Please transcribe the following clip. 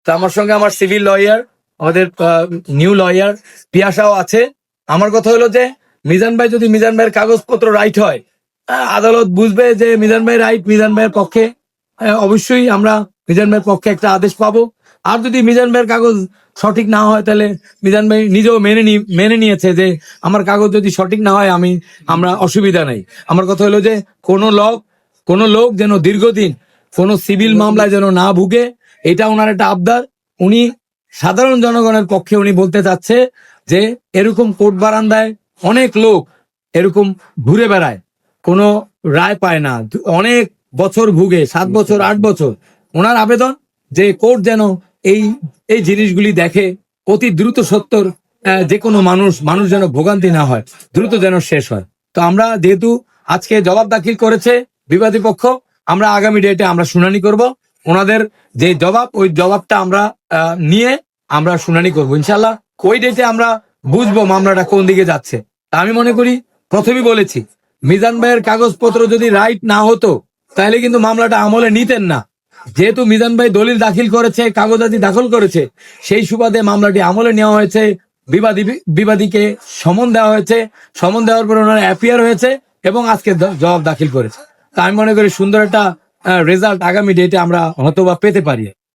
তো আমার সঙ্গে আমার সিভিল লয়ার, আমাদের নিউ লয়ার পিয়াসাও আছে। আমার কথা হলো যে মিজান ভাইয়ের কাগজপত্র রাইট হয়, আদালত বুঝবে যে মিজান ভাই রাইট, মিজান ভাইয়ের পক্ষে, অবশ্যই আমরা মিজান ভাইয়ের পক্ষে একটা আদেশ পাবো। আর যদি মিজান ভাইয়ের কাগজ সঠিক না হয়, তাহলে মিজান ভাই নিজেও মেনে নিয়েছে যে আমার কাগজ যদি সঠিক না হয় আমরা অসুবিধা নাই। আমার কথা হলো যে কোনো লোক যেন দীর্ঘদিন কোনো সিভিল মামলায় যেন না ভুগে, এটা ওনার একটা আবদার। উনি সাধারণ জনগণের পক্ষে উনি বলতে চাচ্ছে যে এরকম কোর্ট বারান্দায় অনেক লোক এরকম ঘুরে বেড়ায়, কোনো রায় পায় না, অনেক বছর ভুগে, 7 বছর 8 বছর। ওনার আবেদন যে কোর্ট যেন এই জিনিসগুলি দেখে, অতি দ্রুত সত্তর যে কোনো মানুষ যেন ভোগান্তি না হয়, দ্রুত যেন শেষ হয়। তো আমরা যেহেতু আজকে জবাব দাখিল করেছে বিবাদী পক্ষ, আমরা আগামী ডেটে আমরা শুনানি করব। ওনাদের যে জবাব, ওই জবাবটা আমরা নিয়ে আমরা শুনানি করব ইনশাল্লাহ। ওই ডেটে আমরা বুঝবো মামলাটা কোন দিকে যাচ্ছে। তা আমি মনে করি, প্রথমেই বলেছি, মিজান ভাইয়ের কাগজপত্র যদি রাইট না হতো তাহলে কিন্তু মামলাটা আমলে নিতেন না। যেহেতু মিজান ভাই দলিল দাখিল করেছে, কাগজাদি দাখিল করেছে, সেই সুবাদে মামলাটি আমলে নেওয়া হয়েছে। বিবাদীকে সমন দেওয়া হয়েছে, সমন দেওয়ার পর ওনারা অ্যাপিয়ার হয়েছে এবং আজকে জবাব দাখিল করেছে। তা আমি মনে করি সুন্দর একটা রেজাল্ট আগামী ডেটে আমরা হয়তোবা পেতে পারি।